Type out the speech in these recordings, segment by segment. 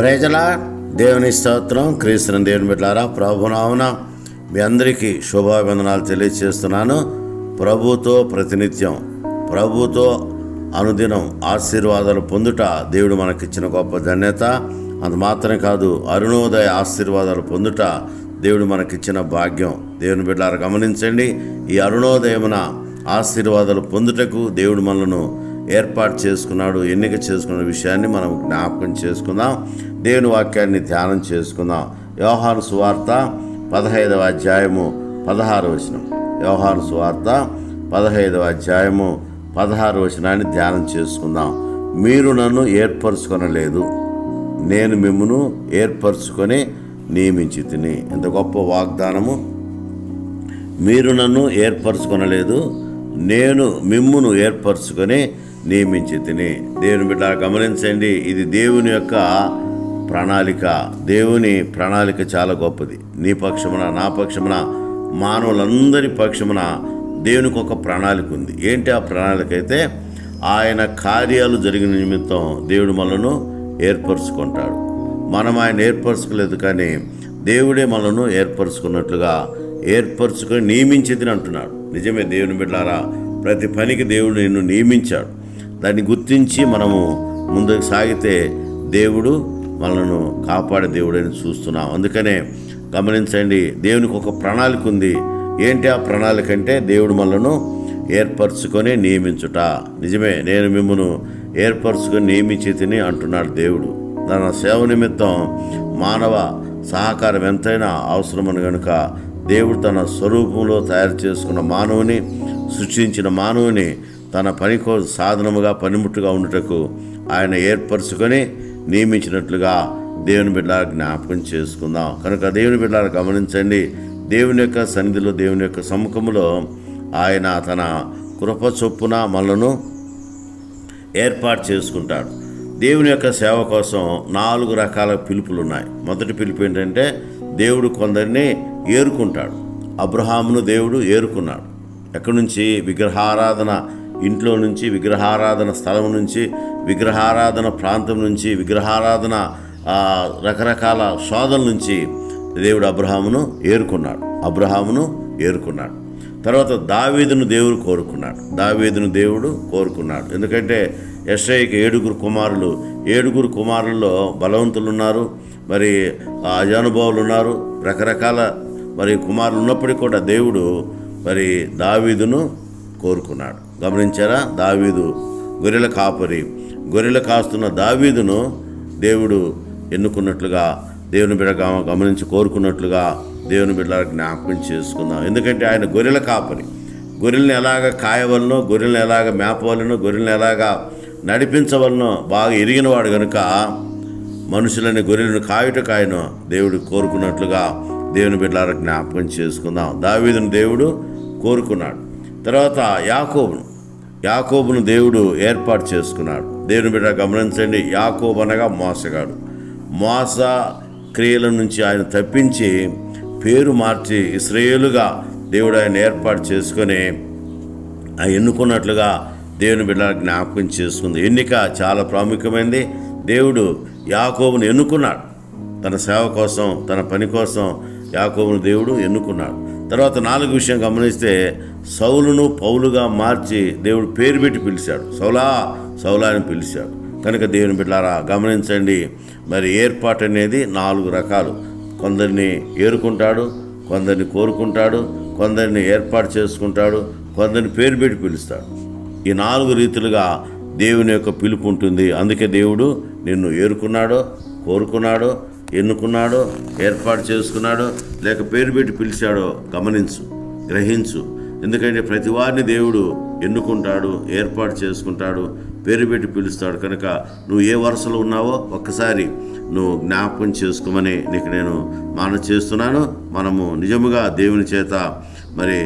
ప్రైజలా దేవుని స్తోత్రం. క్రీస్తుని దేవుని బిడ్డలారా, ప్రభునామమున మీ అందరికీ శుభాభివందనాలు తెలియజేస్తున్నాను. ప్రభుతో ప్రతినిత్యం, ప్రభుతో అనుదినం ఆశీర్వాదాలు పొందుట దేవుడు మనకిచ్చిన గొప్ప ధన్యత. అంత మాత్రం కాదు, అరుణోదయ ఆశీర్వాదాలు పొందుట దేవుడు మనకిచ్చిన భాగ్యం. దేవుని బిడ్డలారా గమనించండి, ఈ అరుణోదయమున ఆశీర్వాదాలు పొందుటకు దేవుడు మనలను ఏర్పాటు చేసుకున్నాడు, ఎన్నిక చేసుకున్న విషయాన్ని మనం జ్ఞాపకం చేసుకుందాం. దేవుని వాక్యాన్ని ధ్యానం చేసుకుందాం. యోహాను సువార్త 15వ అధ్యాయము 16వ వచనం. యోహాను సువార్త 15వ అధ్యాయము 16వ వచనాన్ని ధ్యానం చేసుకుందాం. మీరు నన్ను ఏర్పరచుకొనలేదు, నేను మిమ్మును ఏర్పరచుకొని నియమించితిని. ఎంత గొప్ప వాగ్దానము! మీరు నన్ను ఏర్పరచుకొనలేదు, నేను మిమ్మును ఏర్పరచుకొని నియమించితిని. దేవుని బిడ్డ గమనించండి, ఇది దేవుని యొక్క ప్రణాళిక. దేవుని ప్రణాళిక చాలా గొప్పది. నీ పక్షమున, నా పక్షమున, మానవులందరి పక్షమున దేవునికి ఒక ప్రణాళిక ఉంది. ఏంటి ఆ ప్రణాళిక? అయితే ఆయన కార్యాలు జరిగిన నిమిత్తం దేవుడు మనలను ఏర్పరచుకుంటాడు. మనం ఆయన ఏర్పరచుకోలేదు, కానీ దేవుడే మనలను ఏర్పరచుకున్నట్లుగా ఏర్పరచుకొని నియమించితిని అంటున్నాడు. నిజమే దేవుని బిడ్డలారా, ప్రతి పనికి దేవుడు నిన్ను నియమించాడు. దాన్ని గుర్తించి మనము ముందుకు సాగితే దేవుడు మనలను కాపాడే దేవుడని చూస్తున్నాం. అందుకనే గమనించండి, దేవునికి ఒక ప్రణాళిక ఉంది. ఏంటి ఆ ప్రణాళిక అంటే దేవుడు మనలను ఏర్పరచుకొని నియమించుట. నిజమే, నేను మిమ్మల్ని ఏర్పరచుకొని నియమించితిని అంటున్నాడు దేవుడు. తన సేవ నిమిత్తం మానవ సహకారం ఎంతైనా అవసరమని కనుక దేవుడు తన స్వరూపంలో తయారు చేసుకున్న మానవుని, సృష్టించిన మానవుని తన పనికో సాధనముగా, పనిముట్టుగా ఉండుటకు ఆయన ఏర్పరచుకొని నియమించినట్లుగా దేవుని బిడ్డలారా జ్ఞాపకం చేసుకుందాం. కనుక దేవుని బిడ్డలారా గమనించండి, దేవుని యొక్క సన్నిధిలో, దేవుని యొక్క సముఖంలో ఆయన తన కృప చొప్పున మనలను ఏర్పాటు చేసుకుంటాడు. దేవుని యొక్క సేవ కోసం 4 రకాల పిలుపులు ఉన్నాయి. మొదటి పిలుపు ఏంటంటే, దేవుడు కొందరిని ఏరుకుంటాడు. అబ్రహామును దేవుడు ఏరుకున్నాడు. ఎక్కడి నుంచి? విగ్రహారాధన ఇంట్లో నుంచి, విగ్రహారాధన స్థలం నుంచి, విగ్రహారాధన ప్రాంతం నుంచి, విగ్రహారాధన రకరకాల శోధనల నుంచి దేవుడు అబ్రహామును ఏరుకున్నాడు. తర్వాత దావీదును దేవుడు కోరుకున్నాడు. ఎందుకంటే యెషయాకి 7 కుమారుల్లో బలవంతులు ఉన్నారు, మరి అజానుభావులు ఉన్నారు, రకరకాల మరి కుమారులు ఉన్నప్పటికీ కూడా దేవుడు మరి దావీదును కోరుకున్నాడు. గమనించారా? దావీదు గొర్రెలు కాస్తున్న దావీదును దేవుడు ఎన్నుకున్నట్లుగా, దేవుని బిడ్డ గమనించి కోరుకున్నట్లుగా దేవుని బిడ్డలకు జ్ఞాపకం చేసుకుందాం. ఎందుకంటే ఆయన గొర్రెల కాపరి. గొర్రెల్ని ఎలాగ కాయవలనో, గొర్రెల్ని ఎలాగ మేపవలనో, గొర్రెల్ని ఎలాగ నడిపించవలనో బాగా ఎరిగినవాడు కనుక మనుషులని, గొర్రెలను కాయుటకు ఆయన దేవుడు కోరుకున్నట్లుగా దేవుని బిడ్డలకు జ్ఞాపకం చేసుకుందాం. దావీదును దేవుడు కోరుకున్నాడు. తర్వాత యాకోబును దేవుడు ఏర్పాటు చేసుకున్నాడు. దేవుని బిడ్డ గమనించండి, యాకోబు అనగా మోసగాడు. మోస క్రియల నుంచి ఆయన తప్పించి పేరు మార్చి ఇశ్రాయేలుగా దేవుడు ఆయన ఏర్పాటు చేసుకొని ఎన్నుకున్నట్లుగా దేవుని బిడ్డ జ్ఞాపకం చేసుకుంది. ఎన్నిక చాలా ప్రాముఖ్యమైనది. దేవుడు యాకోబును ఎన్నుకున్నాడు. తన సేవ కోసం, తన పని కోసం యాకోబును దేవుడు ఎన్నుకున్నాడు. తర్వాత 4వ విషయం గమనిస్తే, సౌలును పౌలుగా మార్చి దేవుడు పేరు పెట్టి పిలిచాడు. సౌలా అని పిలిచాడు. కనుక దేవుని బిడ్డలారా గమనించండి, మరి ఏర్పాటు అనేది 4 రకాలు. కొందరిని ఏరుకుంటాడు, కొందరిని కోరుకుంటాడు, కొందరిని ఏర్పాటు చేసుకుంటాడు, కొందరిని పేరు పెట్టి పిలుస్తాడు. ఈ 4 రీతులుగా దేవుని యొక్క పిలుపు ఉంటుంది. అందుకే దేవుడు నిన్ను ఏరుకున్నాడో, కోరుకున్నాడో, ఎన్నుకున్నాడో, ఏర్పాటు చేసుకున్నాడో, లేక పేరు పెట్టి పిలిచాడో గ్రహించు. ఎందుకంటే ప్రతి వారిని దేవుడు ఎన్నుకుంటాడు, ఏర్పాటు చేసుకుంటాడు, పేరు పెట్టి పిలుస్తాడు. కనుక నువ్వు ఏ వరుసలో ఉన్నావో ఒక్కసారి నువ్వు జ్ఞాపకం చేసుకోమని నీకు నేను చేస్తున్నాను. మనము నిజముగా దేవుని చేత మరి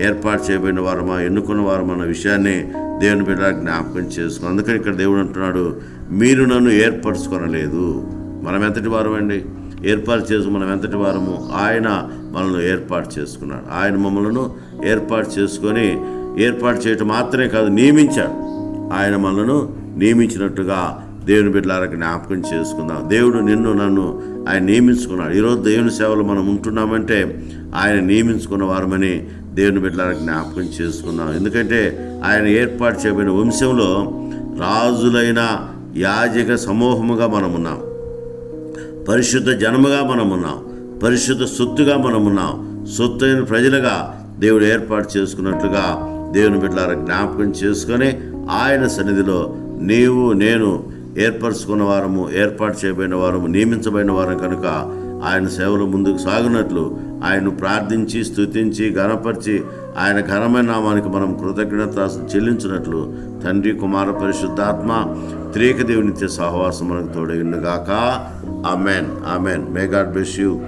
ఏర్పాటు చేయబడిన వారమా, ఎన్నుకున్న వారమన్న విషయాన్ని దేవుని బిడ్డ జ్ఞాపకం చేసుకున్నాం. అందుకని ఇక్కడ దేవుడు అంటున్నాడు, మీరు నన్ను ఏర్పరచుకొనలేదు. మనం ఎంతటి వారం అండి? మనం ఎంతటి వారము? ఆయన మనల్ని ఏర్పాటు చేసుకున్నాడు. ఆయన మమ్మల్ని ఏర్పాటు చేసుకొని, ఏర్పాటు చేయటం మాత్రమే కాదు, నియమించాడు. ఆయన మనలను నియమించినట్టుగా దేవుని బిడ్డలారా జ్ఞాపకం చేసుకుందాం. దేవుడు నిన్ను నన్ను ఆయన నియమించుకున్నాడు. ఈరోజు దేవుని సేవలో మనం ఉంటున్నామంటే ఆయన నియమించుకున్న వారమని దేవుని బిడ్డలారా జ్ఞాపకం చేసుకుందాం. ఎందుకంటే ఆయన ఏర్పాటు చేయబడిన వంశంలో రాజులైన యాజక సమూహముగా మనం ఉన్నాం, పరిశుద్ధ జనముగా మనం ఉన్నాం, పరిశుద్ధ సొత్తుగా మనం ఉన్నాం. సొత్తు అయిన ప్రజలుగా దేవుడు ఏర్పాటు చేసుకున్నట్లుగా దేవుని బిడ్డలారా జ్ఞాపకం చేసుకొని ఆయన సన్నిధిలో నీవు నేను ఏర్పరచుకున్న వారము, ఏర్పాటు చేయబడిన వారము, నియమించబడిన వారం కనుక ఆయన సేవలు ముందుకు సాగునట్లు ఆయన్ను ప్రార్థించి స్తుతించి ఘనపరిచి ఆయన ఘనమైన నామానికి మనం కృతజ్ఞత చెల్లించినట్లు తండ్రి కుమార పరిశుద్ధాత్మ త్రియేక దేవుని నిత్య సహవాసం మనకు తోడైండుగాక. Amen. Amen. May God bless you.